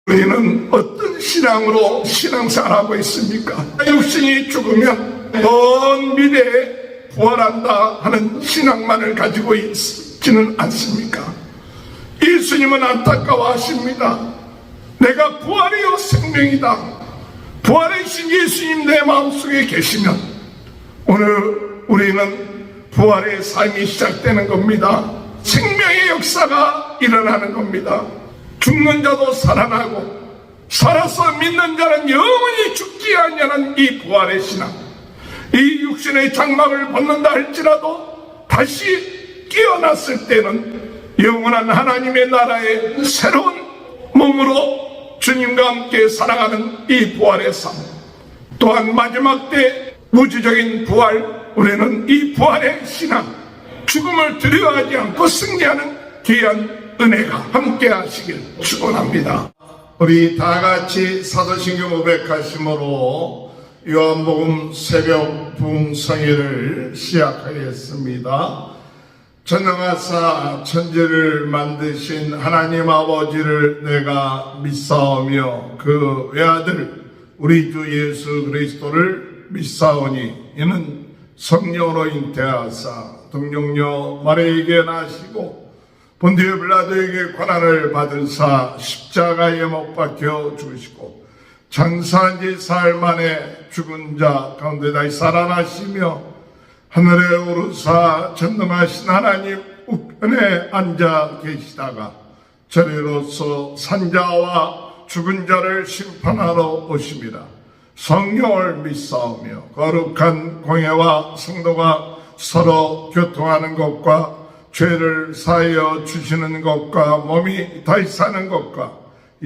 우리는 어떤 신앙으로 신앙생활하고 있습니까? 육신이 죽으면 먼 미래에 부활한다 하는 신앙만을 가지고 있지는 않습니까? 예수님은 안타까워하십니다. 내가 부활이요 생명이다. 부활이신 예수님 내 마음속에 계시면 오늘 우리는 부활의 삶이 시작되는 겁니다. 생명의 역사가 일어나는 겁니다. 죽는 자도 살아나고 살아서 믿는 자는 영원히 죽지 아니하는 이 부활의 신앙, 이 육신의 장막을 벗는다 할지라도 다시 깨어났을 때는 영원한 하나님의 나라의 새로운 몸으로 주님과 함께 살아가는 이 부활의 삶, 또한 마지막 때 무지적인 부활, 우리는 이 부활의 신앙, 죽음을 두려워하지 않고 승리하는 귀한 은혜가 함께 하시길 축원합니다. 우리 다 같이 사도신경 500가심으로 요한복음 새벽 부흥성회를 시작하겠습니다. 전능하사 천지를 만드신 하나님 아버지를 내가 믿사오며 그 외아들 우리 주 예수 그리스도를 믿사오니 이는 성령으로 잉태하사 동정녀 마리아에게 나시고 본디오 빌라도에게 고난을 받으사 십자가에 못 박혀 죽으시고 장사한 지 사흘 만에 죽은 자 가운데 다시 살아나시며 하늘에 오르사 전능하신 하나님 우편에 앉아 계시다가 저리로서 산자와 죽은 자를 심판하러 오심이라. 성령을 믿사오며 거룩한 공회와 성도가 서로 교통하는 것과 죄를 사하여 주시는 것과 몸이 다시 사는 것과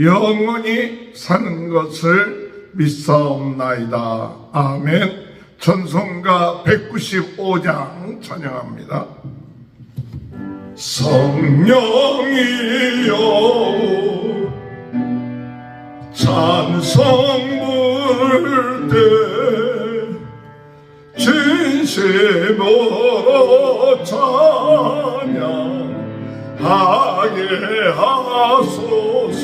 영원히 사는 것을 믿사옵나이다. 아멘. 찬송가 195장 찬양합니다. 성령이여 찬송 부를 때 진심으로 찬양하게 하소서.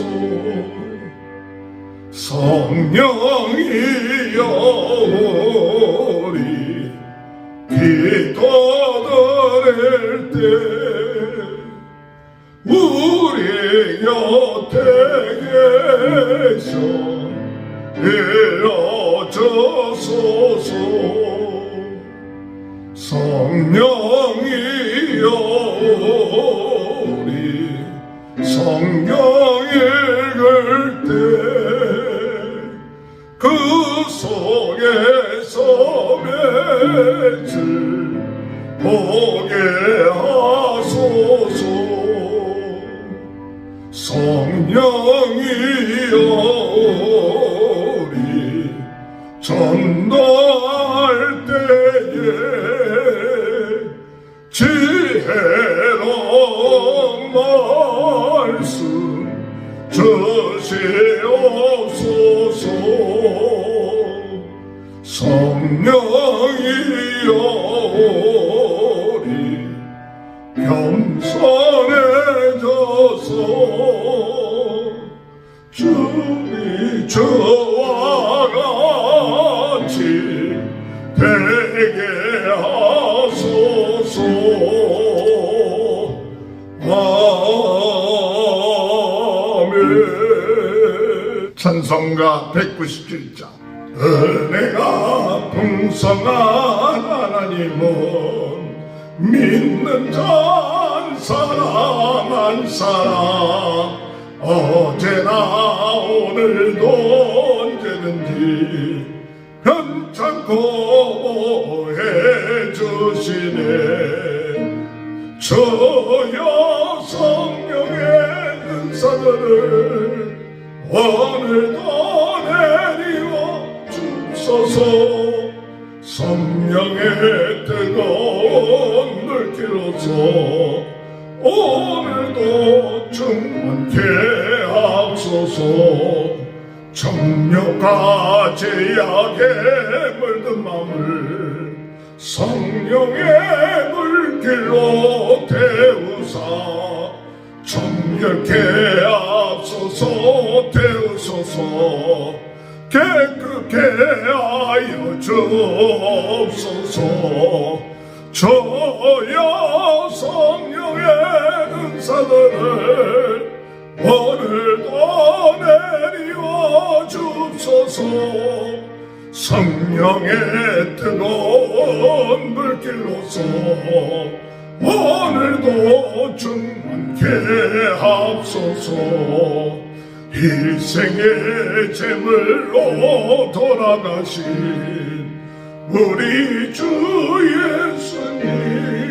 성령이여 우리 기도드릴 때 우리 곁에 계셔 일러주소서. 성령이여 우리 성경 읽을 때 그 속에서 맺을 보게 하소서. 성령이여 우리 전도할 때에 지혜로운 말씀 주시옵소서. 성령이여 우리 겸손해져서 주의 저와 같이 되게 하소서. 아멘. 찬송가 197장. 은혜가 풍성한 하나님은 믿는 자 한 사람 한 사람 어제나 오늘도 언제든지 편찮고 해주시네. 저여 성령의 은사들을 오늘도 내리워 주소서. 성령의 뜨거운 물기로서 오늘도 충만케 하소서. 정욕과 제약에 물든 마음을 성령의 물길로 태우사 정결케 하소서. 태우사 하소서. 깨끗게 하여 주옵소서. 저여 성령의 은사들을 오늘도 내리워 주옵소서. 성령의 뜨거운 불길로서 오늘도 충만케 하옵소서. 일생의 제물로 돌아가신 우리 주 예수님이시여,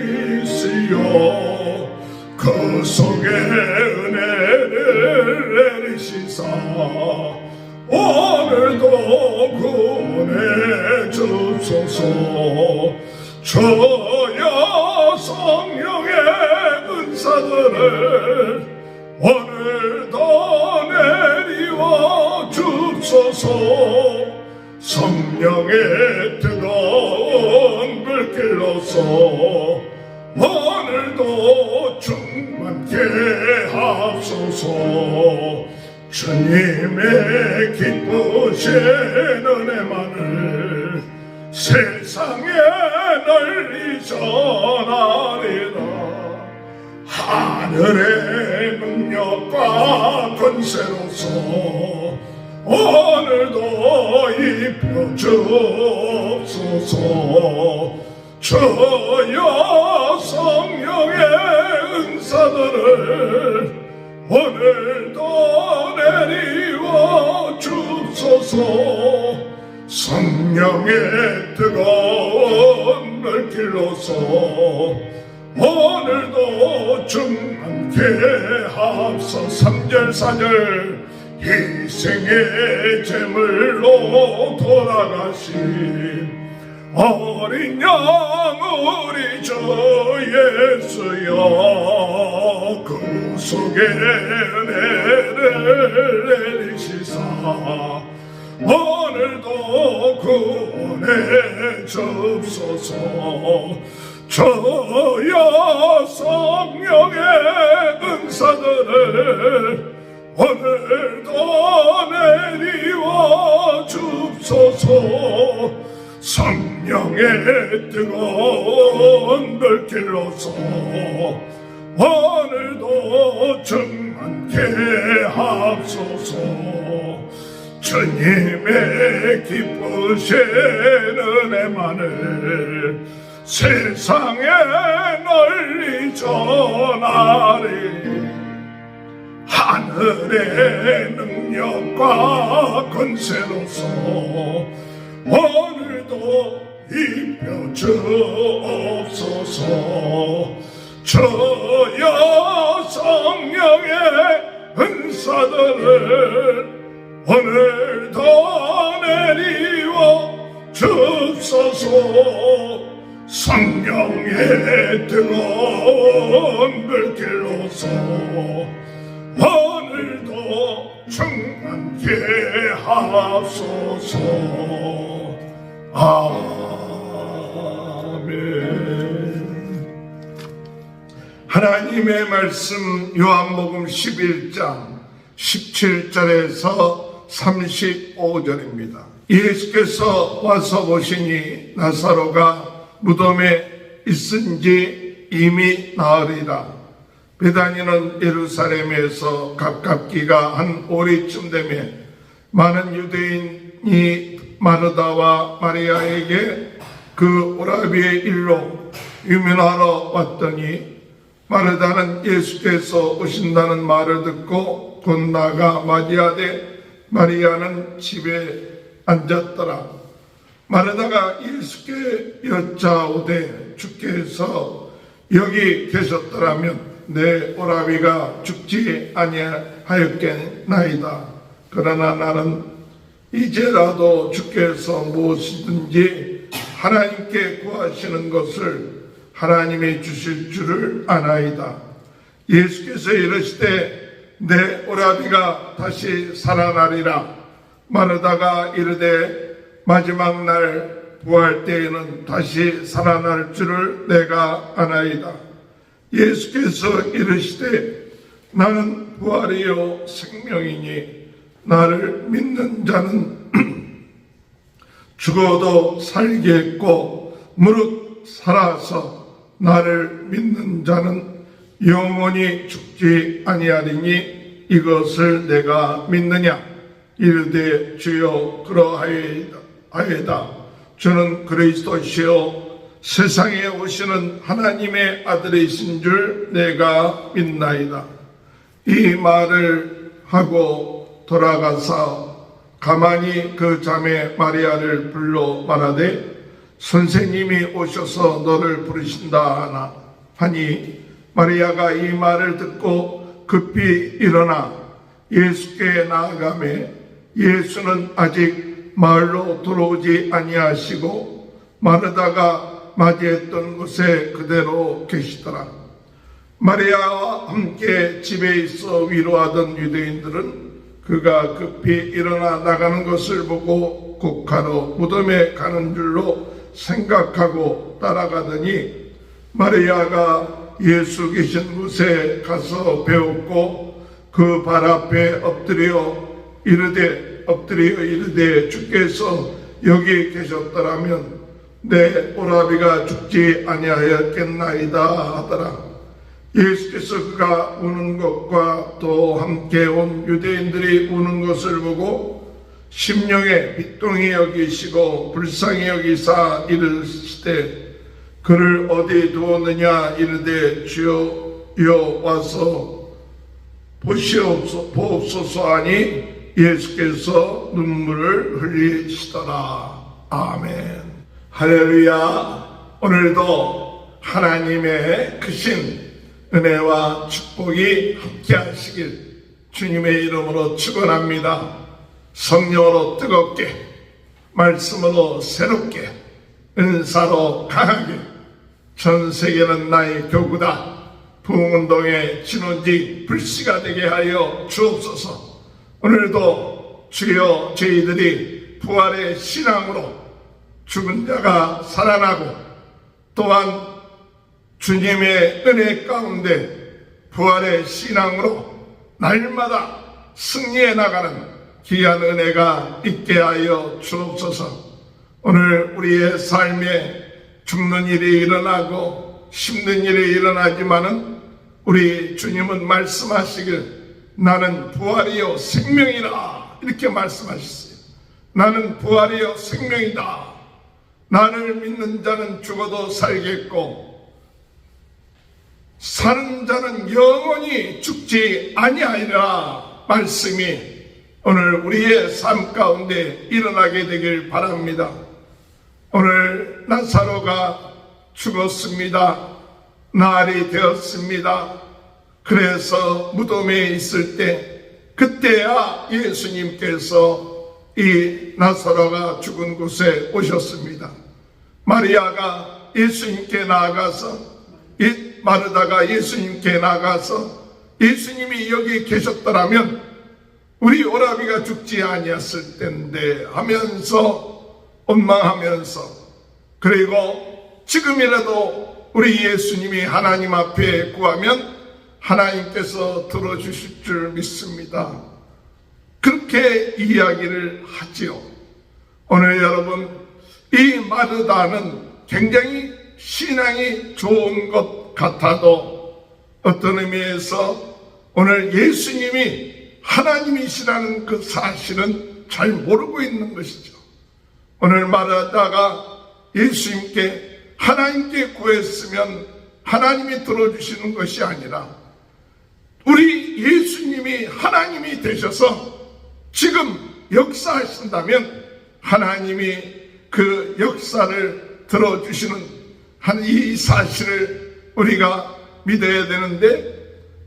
그 속에 은혜를 내리시사 오늘도 구원해 주소서. 저여 성령의 은사들을 오늘도 내리워 주소서. 성령의 뜨거운 불길로서 오늘도 충만케 하소서. 주님의 기쁘신 은혜만을 세상에 널리 전하리라. 하늘의 능력과 권세로서 오늘도 입혀 주옵소서. 저여 성령의 은사들을 오늘도 내리워 주소서. 성령의 뜨거운 불길로서 오늘도 충만케 하옵소서. 3절 4절 희생의 제물로 돌아가신 어린 양 우리 주 예수여, 그 속에 은혜를 내리시사 오늘도 구원해 주옵소서. 저여 성령의 은사들을 오늘도 내리워 주옵소서. 성령의 뜨거운 불길로서 오늘도 충만케 하옵소서. 주님의 기쁘신 은혜만을 세상에 널리 전하리. 하늘의 능력과 권세로서 오늘도 입혀 주옵소서. 저여 성령의 은사들을 오늘도 내리워 주옵소서. 성령의 뜨거운 불길로서 오늘도 충만케 하소서. 아멘. 하나님의 말씀 요한복음 11장 17절에서 35절입니다. 예수께서 와서 보시니 나사로가 무덤에 있은지 이미 나으리라. 베다니는 예루살렘에서 가깝기가 한 오리쯤 되매 많은 유대인이 마르다와 마리아에게 그 오라비의 일로 유민하러 왔더니, 마르다는 예수께서 오신다는 말을 듣고 곧 나가 맞이하되 마리아는 집에 앉았더라. 마르다가 예수께 여짜오되 주께서 여기 계셨더라면 내 오라비가 죽지 아니하였겠나이다. 그러나 나는 이제라도 주께서 무엇이든지 하나님께 구하시는 것을 하나님이 주실 줄을 아나이다. 예수께서 이르시되 내 오라비가 다시 살아나리라. 마르다가 이르되 마지막 날 부활 때에는 다시 살아날 줄을 내가 아나이다. 예수께서 이르시되 나는 부활이요 생명이니 나를 믿는 자는 죽어도 살겠고 무릇 살아서 나를 믿는 자는 영원히 죽지 아니하리니 이것을 내가 믿느냐. 이르되 주여 그러하이다. 주는 그리스도시요 세상에 오시는 하나님의 아들이신 줄 내가 믿나이다. 이 말을 하고 돌아가서 가만히 그 자매 마리아를 불러 말하되 선생님이 오셔서 너를 부르신다 하니 마리아가 이 말을 듣고 급히 일어나 예수께 나아가매 예수는 아직 마을로 들어오지 아니하시고 마르다가 맞이했던 곳에 그대로 계시더라. 마리아와 함께 집에 있어 위로하던 유대인들은 그가 급히 일어나 나가는 것을 보고 곡하러 무덤에 가는 줄로 생각하고 따라가더니 마리아가 예수 계신 곳에 가서 배웠고 그 발 앞에 엎드려 이르되 주께서 여기 계셨더라면 내 오라비가 죽지 아니하였겠나이다 하더라. 예수께서 그가 우는 것과 또 함께 온 유대인들이 우는 것을 보고 심령에 비통히 여기시고 불쌍히 여기사 이르시되 그를 어디 두었느냐. 이르되 주여 와서 보옵소서 하니 예수께서 눈물을 흘리시더라. 아멘. 할렐루야. 오늘도 하나님의 크신 은혜와 축복이 함께 하시길 주님의 이름으로 축원합니다. 성령으로 뜨겁게, 말씀으로 새롭게, 은사로 강하게 전 세계는 나의 교구다. 부흥운동의 진원지 불씨가 되게 하여 주옵소서. 오늘도 주여 저희들이 부활의 신앙으로 죽은 자가 살아나고 또한 주님의 은혜 가운데 부활의 신앙으로 날마다 승리해 나가는 귀한 은혜가 있게 하여 주옵소서. 오늘 우리의 삶에 죽는 일이 일어나고 힘든 일이 일어나지만은 우리 주님은 말씀하시길 나는 부활이요 생명이라 이렇게 말씀하셨어요. 나는 부활이요 생명이다. 나를 믿는 자는 죽어도 살겠고 사는 자는 영원히 죽지 아니하리라 말씀이 오늘 우리의 삶 가운데 일어나게 되길 바랍니다. 오늘 나사로가 죽었습니다. 날이 되었습니다. 그래서 무덤에 있을 때 그때야 예수님께서 이 나사로가 죽은 곳에 오셨습니다. 마리아가 예수님께 나아가서 마르다가 예수님께 나가서 예수님이 여기 계셨더라면 우리 오라비가 죽지 아니었을 텐데 하면서 원망하면서 그리고 지금이라도 우리 예수님이 하나님 앞에 구하면 하나님께서 들어주실 줄 믿습니다. 그렇게 이야기를 하지요. 오늘 여러분 이 마르다는 굉장히 신앙이 좋은 것 같아도 어떤 의미에서 오늘 예수님이 하나님이시라는 그 사실은 잘 모르고 있는 것이죠. 오늘 마르다가 예수님께 하나님께 구했으면 하나님이 들어주시는 것이 아니라 우리 예수님이 하나님이 되셔서 지금 역사하신다면 하나님이 그 역사를 들어주시는 이 사실을 우리가 믿어야 되는데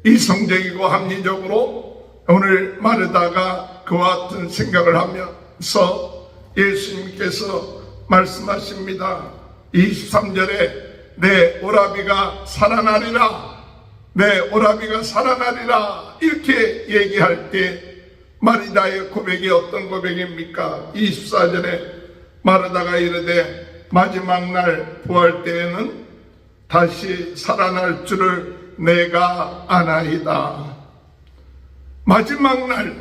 이성적이고 합리적으로 오늘 마르다가 그와 같은 생각을 하면서 예수님께서 말씀하십니다. 23절에 내 오라비가 살아나리라, 내 오라비가 살아나리라 이렇게 얘기할 때 마르다의 고백이 어떤 고백입니까? 24절에 마르다가 이르되 마지막 날 부활 때에는 다시 살아날 줄을 내가 아나이다. 마지막 날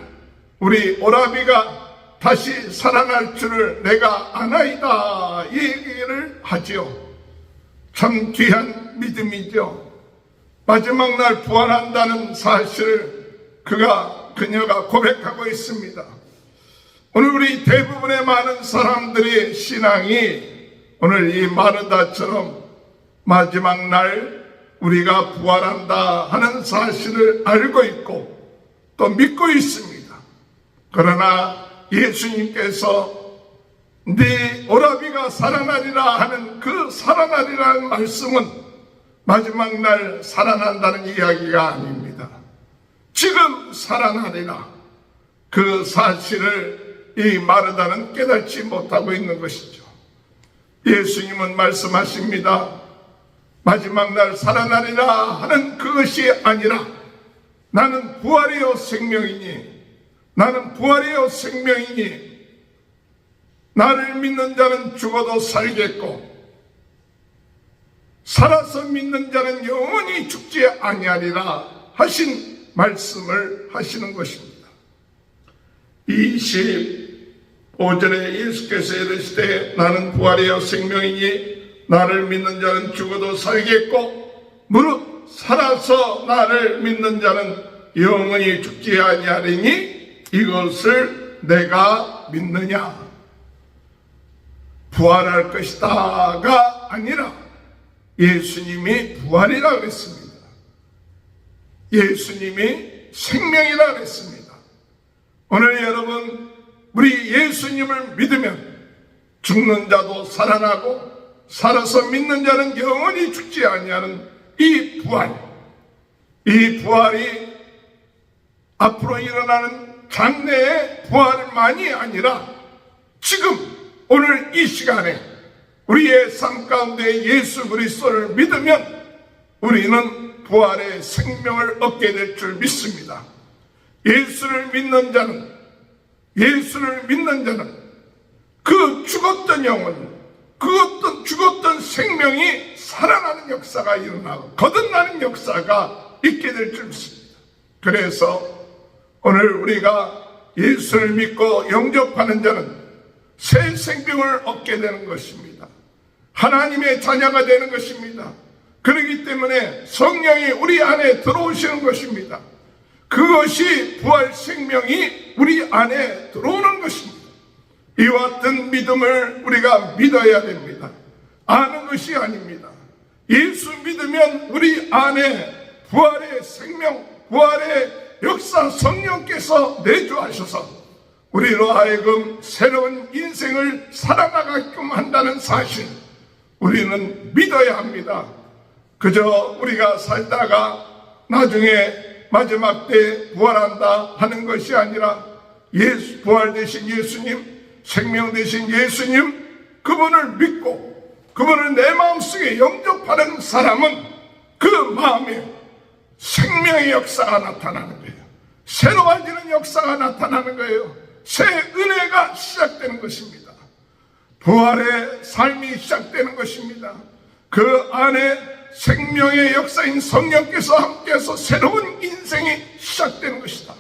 우리 오라비가 다시 살아날 줄을 내가 아나이다 이 얘기를 하지요. 참 귀한 믿음이죠. 마지막 날 부활한다는 사실을 그녀가 고백하고 있습니다. 오늘 우리 대부분의 많은 사람들의 신앙이 오늘 이 마르다처럼 마지막 날 우리가 부활한다 하는 사실을 알고 있고 또 믿고 있습니다. 그러나 예수님께서 네 오라비가 살아나리라 하는 그 살아나리라는 말씀은 마지막 날 살아난다는 이야기가 아닙니다. 지금 살아나리라 그 사실을 이 마르다는 깨닫지 못하고 있는 것이죠. 예수님은 말씀하십니다. 마지막 날 살아나리라 하는 그것이 아니라 나는 부활이요 생명이니 나는 부활이요 생명이니 나를 믿는 자는 죽어도 살겠고 살아서 믿는 자는 영원히 죽지 아니하리라 하신 말씀을 하시는 것입니다. 25절에 예수께서 이르시되 나는 부활이요 생명이니 나를 믿는 자는 죽어도 살겠고 무릇 살아서 나를 믿는 자는 영원히 죽지 아니하리니 이것을 내가 믿느냐. 부활할 것이다가 아니라 예수님이 부활이라고 했습니다. 예수님이 생명이라고 했습니다. 오늘 여러분 우리 예수님을 믿으면 죽는 자도 살아나고 살아서 믿는 자는 영원히 죽지 아니하는 이 부활이 앞으로 일어나는 장래의 부활만이 아니라 지금 오늘 이 시간에 우리의 삶 가운데 예수 그리스도를 믿으면 우리는 부활의 생명을 얻게 될 줄 믿습니다. 예수를 믿는 자는 그 죽었던 영혼, 그 죽었던 생명이 살아나는 역사가 일어나고 거듭나는 역사가 있게 될 줄 믿습니다. 그래서 오늘 우리가 예수를 믿고 영접하는 자는 새 생명을 얻게 되는 것입니다. 하나님의 자녀가 되는 것입니다. 그렇기 때문에 성령이 우리 안에 들어오시는 것입니다. 그것이 부활 생명이 우리 안에 들어오는 것입니다. 이와 같은 믿음을 우리가 믿어야 됩니다. 아는 것이 아닙니다. 예수 믿으면 우리 안에 부활의 생명, 부활의 역사 성령께서 내주하셔서 우리로 하여금 새로운 인생을 살아가게끔 한다는 사실 우리는 믿어야 합니다. 그저 우리가 살다가 나중에 마지막 때 부활한다 하는 것이 아니라 부활 되신 예수님, 생명 되신 예수님, 그분을 믿고 그분을 내 마음속에 영접하는 사람은 그 마음에 생명의 역사가 나타나는 거예요. 새로워지는 역사가 나타나는 거예요. 새 은혜가 시작되는 것입니다. 부활의 삶이 시작되는 것입니다. 그 안에 생명의 역사인 성령께서 함께해서 새로운 인생이 시작되는 것이다.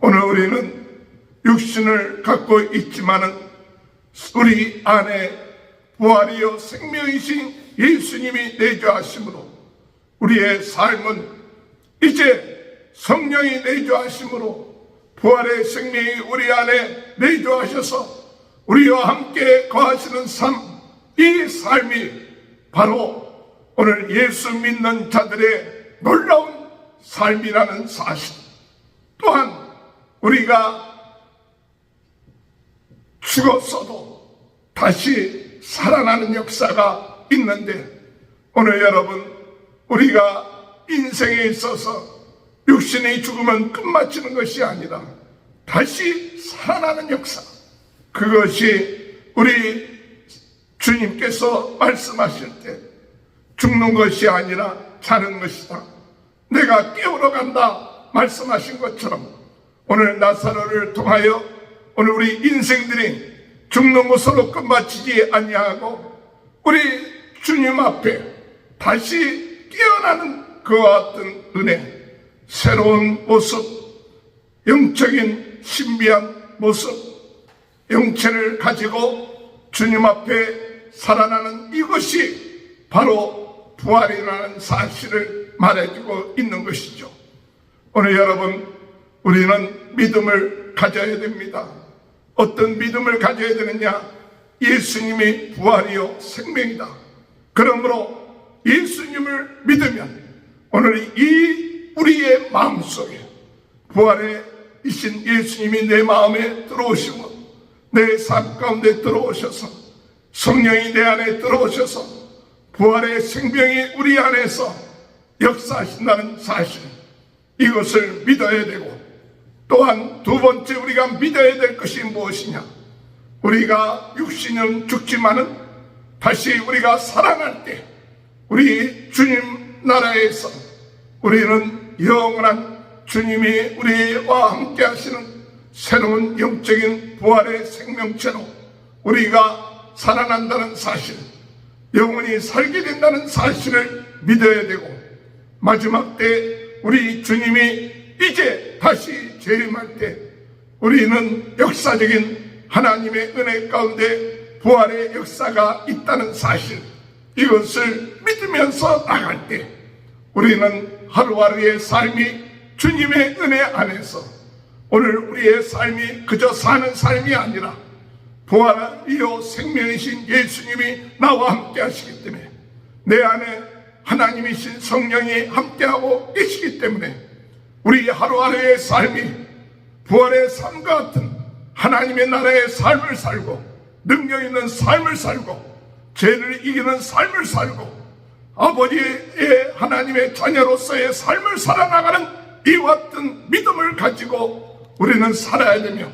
오늘 우리는 육신을 갖고 있지만은 우리 안에 부활이요 생명이신 예수님이 내주하심으로 우리의 삶은 이제 성령이 내주하심으로 부활의 생명이 우리 안에 내주하셔서 우리와 함께 거하시는 삶, 이 삶이 바로 오늘 예수 믿는 자들의 놀라운 삶이라는 사실. 또한 우리가 죽었어도 다시 살아나는 역사가 있는데 오늘 여러분 우리가 인생에 있어서 육신이 죽으면 끝마치는 것이 아니라 다시 살아나는 역사, 그것이 우리 주님께서 말씀하실 때 죽는 것이 아니라 사는 것이다, 내가 깨우러 간다 말씀하신 것처럼 오늘 나사로를 통하여 오늘 우리 인생들이 죽는 것으로 끝마치지 아니하고 우리 주님 앞에 다시 깨어나는 그와 같은 은혜, 새로운 모습, 영적인 신비한 모습, 영체를 가지고 주님 앞에 살아나는 이것이 바로 부활이라는 사실을 말해주고 있는 것이죠. 오늘 여러분, 우리는 믿음을 가져야 됩니다. 어떤 믿음을 가져야 되느냐? 예수님이 부활이요 생명이다. 그러므로 예수님을 믿으면 오늘 이 우리의 마음속에 부활의 이신 예수님이 내 마음에 들어오시고 내 삶 가운데 들어오셔서 성령이 내 안에 들어오셔서 부활의 생명이 우리 안에서 역사하신다는 사실, 이것을 믿어야 되고, 또한 두 번째 우리가 믿어야 될 것이 무엇이냐? 우리가 육신은 죽지만은 다시 우리가 살아날 때 우리 주님 나라에서 우리는 영원한 주님이 우리와 함께 하시는 새로운 영적인 부활의 생명체로 우리가 살아난다는 사실, 영원히 살게 된다는 사실을 믿어야 되고, 마지막 때 우리 주님이 이제 다시 재림할 때 우리는 역사적인 하나님의 은혜 가운데 부활의 역사가 있다는 사실, 이것을 믿으면서 나갈 때 우리는 하루하루의 삶이 주님의 은혜 안에서 오늘 우리의 삶이 그저 사는 삶이 아니라 부활이요 생명이신 예수님이 나와 함께 하시기 때문에, 내 안에 하나님이신 성령이 함께하고 계시기 때문에 우리 하루하루의 삶이 부활의 삶과 같은 하나님의 나라의 삶을 살고, 능력 있는 삶을 살고, 죄를 이기는 삶을 살고, 아버지의 하나님의 자녀로서의 삶을 살아나가는 이와 같은 믿음을 가지고 우리는 살아야 되며,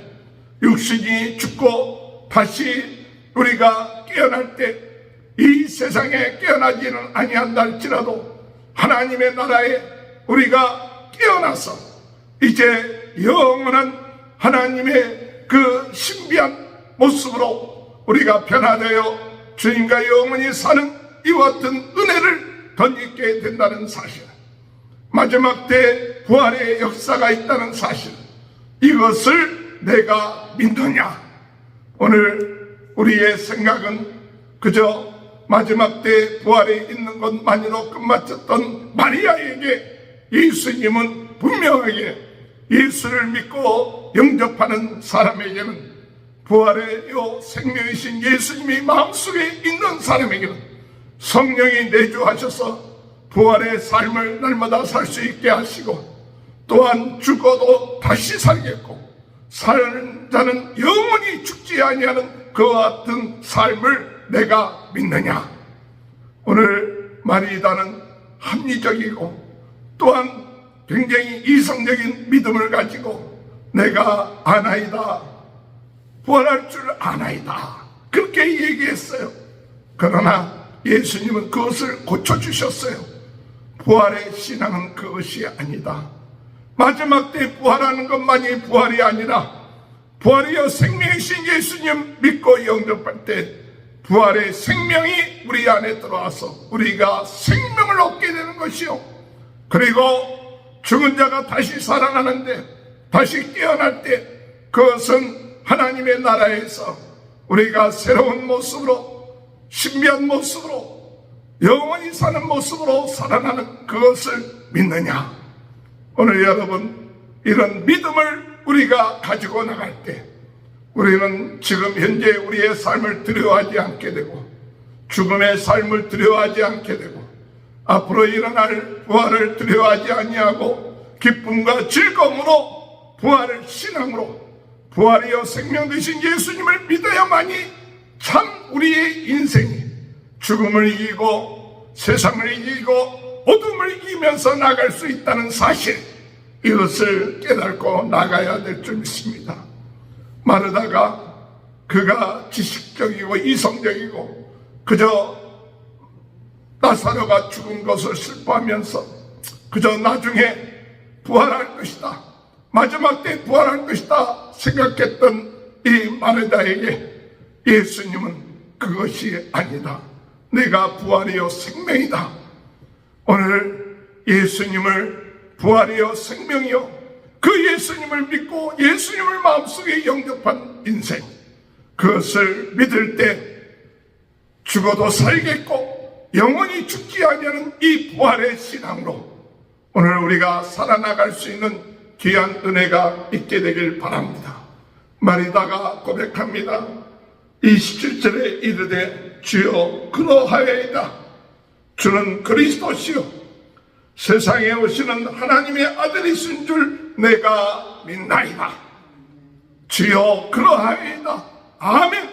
육신이 죽고 다시 우리가 깨어날 때 이 세상에 깨어나지는 아니한다 할지라도 하나님의 나라에 우리가 깨어나서 이제 영원한 하나님의 그 신비한 모습으로 우리가 변화되어 주님과 영원히 사는 이와 같은 은혜를 덧입게 된다는 사실, 마지막 때 부활의 역사가 있다는 사실, 이것을 내가 믿느냐? 오늘 우리의 생각은 그저 마지막 때 부활에 있는 것만으로 끝마쳤던 마리아에게 예수님은 분명하게 예수를 믿고 영접하는 사람에게는, 부활의 요 생명이신 예수님이 마음속에 있는 사람에게는 성령이 내주하셔서 부활의 삶을 날마다 살 수 있게 하시고, 또한 죽어도 다시 살겠고 사는 자는 영원히 죽지 아니하는 그와 같은 삶을 내가 믿느냐? 오늘 마리아는 합리적이고 또한 굉장히 이성적인 믿음을 가지고 내가 아나이다, 부활할 줄 아나이다, 그렇게 얘기했어요. 그러나 예수님은 그것을 고쳐주셨어요. 부활의 신앙은 그것이 아니다. 마지막 때 부활하는 것만이 부활이 아니라 부활이여 생명이신 예수님 믿고 영접할 때 부활의 생명이 우리 안에 들어와서 우리가 생명을 얻게 되는 것이요, 그리고 죽은 자가 다시 살아나는데, 다시 깨어날 때 그것은 하나님의 나라에서 우리가 새로운 모습으로, 신비한 모습으로, 영원히 사는 모습으로 살아나는 그것을 믿느냐? 오늘 여러분, 이런 믿음을 우리가 가지고 나갈 때 우리는 지금 현재 우리의 삶을 두려워하지 않게 되고, 죽음의 삶을 두려워하지 않게 되고, 앞으로 일어날 부활을 두려워하지 아니하고 기쁨과 즐거움으로 부활을 신앙으로, 부활이여 생명 되신 예수님을 믿어야만이 참 우리의 인생이 죽음을 이기고 세상을 이기고 어둠을 이기면서 나갈 수 있다는 사실, 이것을 깨닫고 나가야 될 줄 믿습니다. 마르다가 그가 지식적이고 이성적이고 그저 나사로가 죽은 것을 슬퍼하면서 그저 나중에 부활할 것이다, 마지막 때 부활할 것이다 생각했던 이 마르다에게 예수님은 그것이 아니다, 내가 부활이요 생명이다. 오늘 예수님을 부활이요 생명이요 그 예수님을 믿고 예수님을 마음속에 영접한 인생, 그것을 믿을 때 죽어도 살겠고 영원히 죽지 아니하는 이 부활의 신앙으로 오늘 우리가 살아나갈 수 있는 귀한 은혜가 있게 되길 바랍니다. 마리다가 고백합니다. 27절에 이르되 주여 그러하여이다. 주는 그리스도시요 세상에 오시는 하나님의 아들이신 줄 내가 믿나이다. 주여 그러하여이다. 아멘.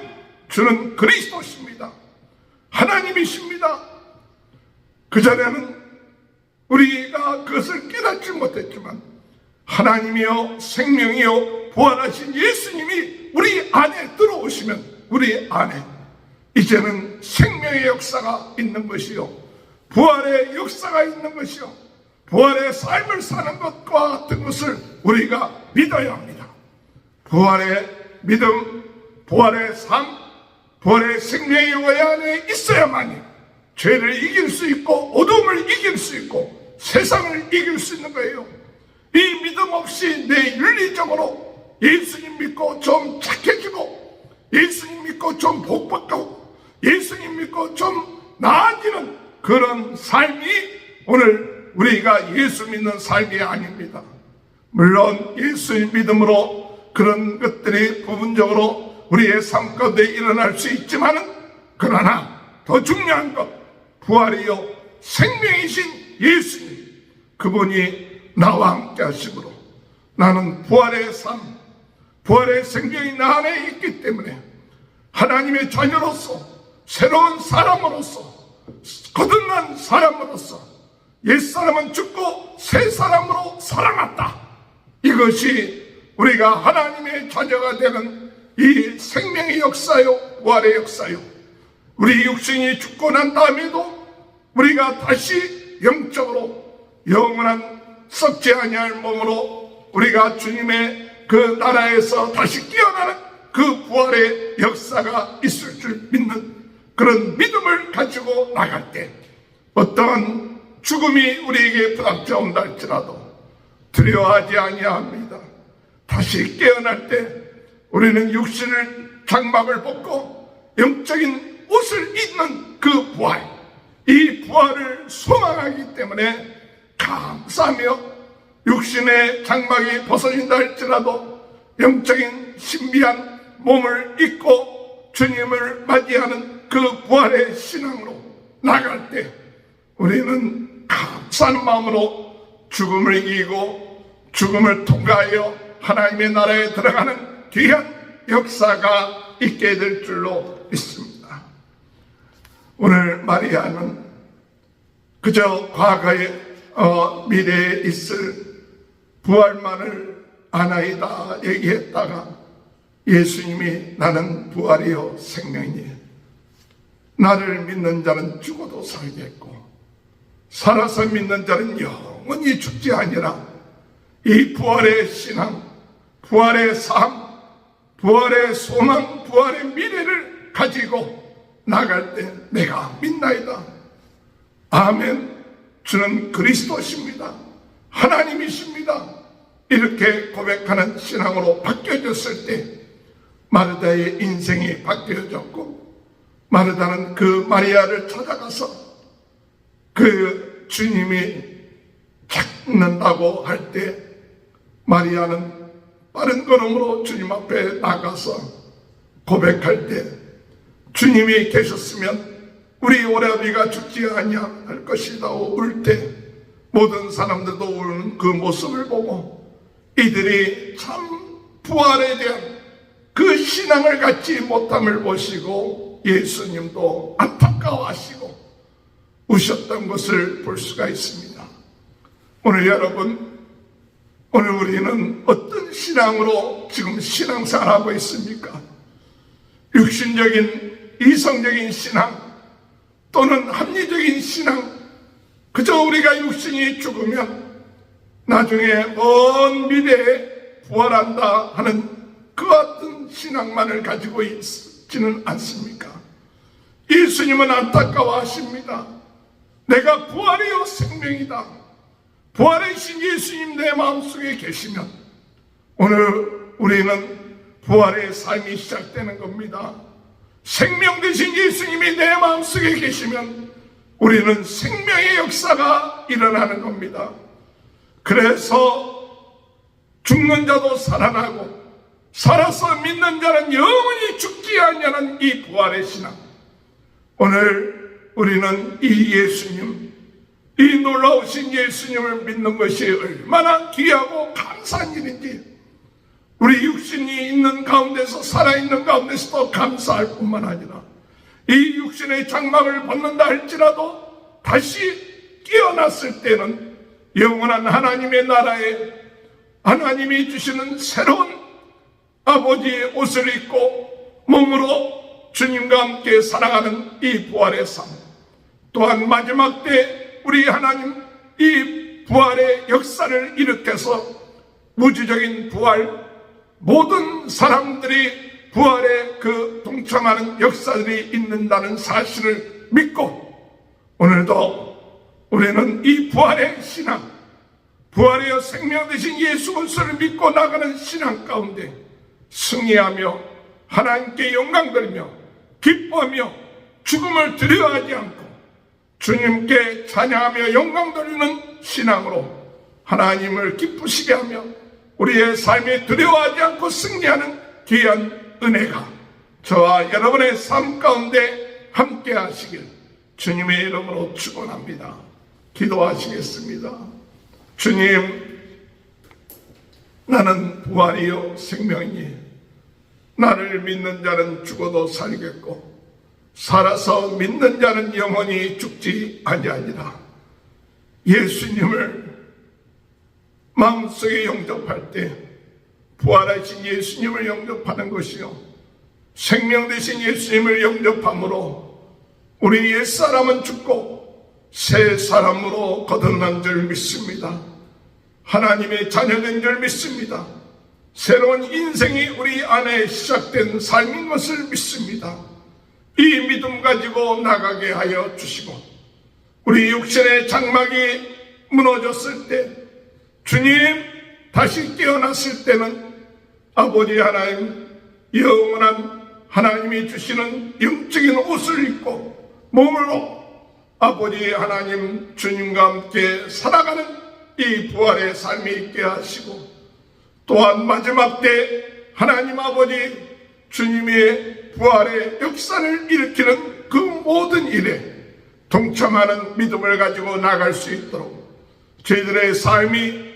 주는 그리스도십니다. 하나님이십니다. 그전에는 우리가 그것을 깨닫지 못했지만 하나님이요 생명이요 부활하신 예수님이 우리 안에 들어오시면 우리 안에 이제는 생명의 역사가 있는 것이요 부활의 역사가 있는 것이요 부활의 삶을 사는 것과 같은 것을 우리가 믿어야 합니다. 부활의 믿음, 부활의 삶, 부활의 생명이 우리 안에 있어야만이 죄를 이길 수 있고 어둠을 이길 수 있고 세상을 이길 수 있는 거예요. 이 믿음 없이 내 윤리적으로 예수님 믿고 좀 착해지고 예수님 믿고 좀 복받고 예수님 믿고 좀 나아지는 그런 삶이 오늘 우리가 예수 믿는 삶이 아닙니다. 물론 예수님 믿음으로 그런 것들이 부분적으로 우리의 삶 가운데 일어날 수 있지만은 그러나 더 중요한 것 부활이요 생명이신 예수님 그분이 나와 함께 하심으로 나는 부활의 삶 부활의 생명이 나 안에 있기 때문에 하나님의 자녀로서 새로운 사람으로서 거듭난 사람으로서 옛사람은 죽고 새 사람으로 살아났다. 이것이 우리가 하나님의 자녀가 되는 이 생명의 역사요 부활의 역사요 우리 육신이 죽고 난 다음에도 우리가 다시 영적으로 영원한 썩지 아니할 몸으로 우리가 주님의 그 나라에서 다시 깨어나는 그 부활의 역사가 있을 줄 믿는 그런 믿음을 가지고 나갈 때 어떠한 죽음이 우리에게 부닥쳐온다 할지라도 두려워하지 아니합니다. 다시 깨어날 때 우리는 육신을 장막을 벗고 영적인 옷을 입는 그 부활 이 부활을 소망하기 때문에 감사하며 육신의 장막이 벗어진다 할지라도 영적인 신비한 몸을 입고 주님을 맞이하는 그 부활의 신앙으로 나갈 때 우리는 감사한 마음으로 죽음을 이기고 죽음을 통과하여 하나님의 나라에 들어가는 귀한 역사가 있게 될 줄로 믿습니다. 오늘 마리아는 그저 과거에 미래에 있을 부활만을 아나이다 얘기했다가 예수님이 나는 부활이요 생명이니 나를 믿는 자는 죽어도 살겠고 살아서 믿는 자는 영원히 죽지 아니라 이 부활의 신앙, 부활의 삶, 부활의 소망, 부활의 미래를 가지고 나갈 때 내가 믿나이다. 아멘. 주는 그리스도십니다. 하나님이십니다. 이렇게 고백하는 신앙으로 바뀌어졌을 때 마르다의 인생이 바뀌어졌고 마르다는 그 마리아를 찾아가서 그 주님이 찾는다고 할 때 마리아는 빠른 걸음으로 주님 앞에 나가서 고백할 때 주님이 계셨으면 우리 오라비가 죽지 아니할 것이라고 울 때 모든 사람들도 우는 그 모습을 보고 이들이 참 부활에 대한 그 신앙을 갖지 못함을 보시고 예수님도 안타까워하시고 우셨던 것을 볼 수가 있습니다. 오늘 여러분, 오늘 우리는 어떤 신앙으로 지금 신앙생활하고 있습니까? 육신적인 이성적인 신앙 또는 합리적인 신앙, 그저 우리가 육신이 죽으면 나중에 먼 미래에 부활한다 하는 그 같은 신앙만을 가지고 있지는 않습니까? 예수님은 안타까워하십니다. 내가 부활이요 생명이다. 부활하신 예수님 내 마음속에 계시면 오늘 우리는 부활의 삶이 시작되는 겁니다. 생명 되신 예수님이 내 마음속에 계시면 우리는 생명의 역사가 일어나는 겁니다. 그래서 죽는 자도 살아나고 살아서 믿는 자는 영원히 죽지 아니하는 이 부활의 신앙, 오늘 우리는 이 예수님, 이 놀라우신 예수님을 믿는 것이 얼마나 귀하고 감사한 일인지 우리 육신이 있는 가운데서, 살아있는 가운데서도 감사할 뿐만 아니라 이 육신의 장막을 벗는다 할지라도 다시 깨어났을 때는 영원한 하나님의 나라에 하나님이 주시는 새로운 아버지의 옷을 입고 몸으로 주님과 함께 살아가는 이 부활의 삶, 또한 마지막 때 우리 하나님 이 부활의 역사를 일으켜서 무지적인 부활, 모든 사람들이 부활에 동참하는 역사들이 있는다는 사실을 믿고 오늘도 우리는 이 부활의 신앙, 부활의 생명 되신 예수 그리스도를 믿고 나가는 신앙 가운데 승리하며 하나님께 영광 돌리며 기뻐하며 죽음을 두려워하지 않고 주님께 찬양하며 영광 돌리는 신앙으로 하나님을 기쁘시게 하며 우리의 삶에 두려워하지 않고 승리하는 귀한 은혜가 저와 여러분의 삶 가운데 함께 하시길 주님의 이름으로 축원합니다. 기도하시겠습니다. 주님, 나는 부활이요 생명이니 나를 믿는 자는 죽어도 살겠고 살아서 믿는 자는 영원히 죽지 아니하니라. 예수님을 마음속에 영접할 때 부활하신 예수님을 영접하는 것이요 생명 되신 예수님을 영접함으로 우리 옛사람은 죽고 새 사람으로 거듭난 줄 믿습니다. 하나님의 자녀된 줄 믿습니다. 새로운 인생이 우리 안에 시작된 삶인 것을 믿습니다. 이 믿음 가지고 나가게 하여 주시고 우리 육신의 장막이 무너졌을 때 주님 다시 깨어났을 때는 아버지 하나님 영원한 하나님이 주시는 영적인 옷을 입고 몸으로 아버지 하나님 주님과 함께 살아가는 이 부활의 삶이 있게 하시고 또한 마지막 때 하나님 아버지 주님의 부활의 역사를 일으키는 그 모든 일에 동참하는 믿음을 가지고 나갈 수 있도록 저희들의 삶이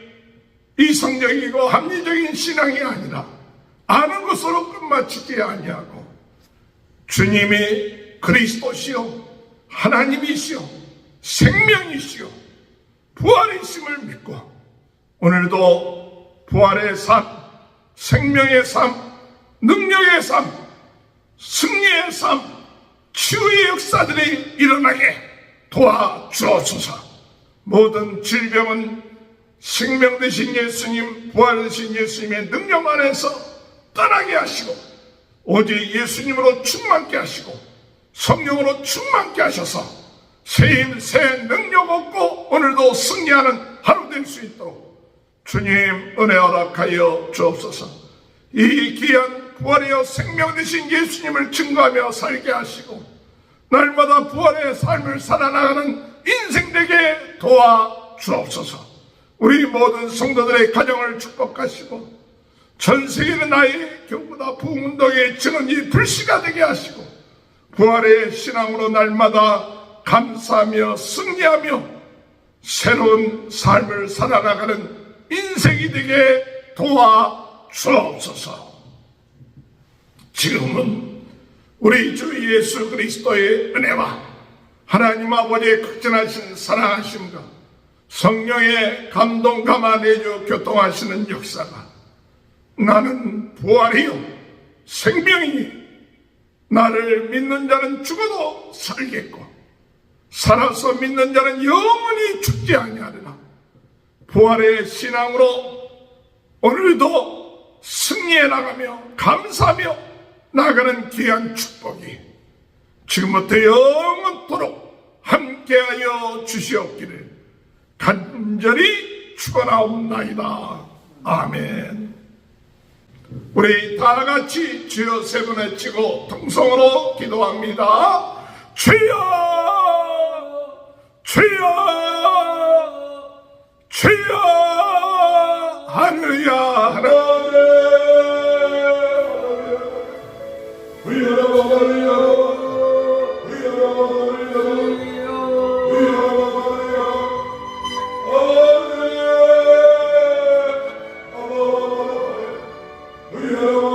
이성적이고 합리적인 신앙이 아니라 아는 것으로 끝마치지 아니하고 주님이 그리스도시요 하나님이시요 생명이시요 부활이심을 믿고 오늘도 부활의 삶, 생명의 삶, 능력의 삶, 승리의 삶, 치유의 역사들이 일어나게 도와주옵소서. 모든 질병은 생명 되신 예수님, 부활 되신 예수님의 능력 안에서 떠나게 하시고 오직 예수님으로 충만케 하시고 성령으로 충만케 하셔서 새 힘, 새 능력 얻고 오늘도 승리하는 하루 될 수 있도록 주님 은혜 허락하여 주옵소서. 이 귀한 부활이여 생명 되신 예수님을 증거하며 살게 하시고 날마다 부활의 삶을 살아나가는 인생 되게 도와주옵소서. 우리 모든 성도들의 가정을 축복하시고 전 세계는 나의 교보다 부흥운동의 증언이 불씨가 되게 하시고 부활의 신앙으로 날마다 감사하며 승리하며 새로운 삶을 살아나가는 인생이 되게 도와주옵소서. 지금은 우리 주 예수 그리스도의 은혜와 하나님 아버지의 극진하신 사랑하심과 성령의 감동 감화내주 교통하시는 역사가 나는 부활이요 생명이니 나를 믿는 자는 죽어도 살겠고 살아서 믿는 자는 영원히 죽지 아니하리라. 부활의 신앙으로 오늘도 승리해 나가며 감사하며 나가는 귀한 축복이 지금부터 영원토록 함께하여 주시옵기를 간절히 축원하옵나이다. 아멘. 우리 다 같이 주여 세 번 외치고 통성으로 기도합니다. 주여, 주여, 주여. 할렐루야, 할렐루야. Yeah.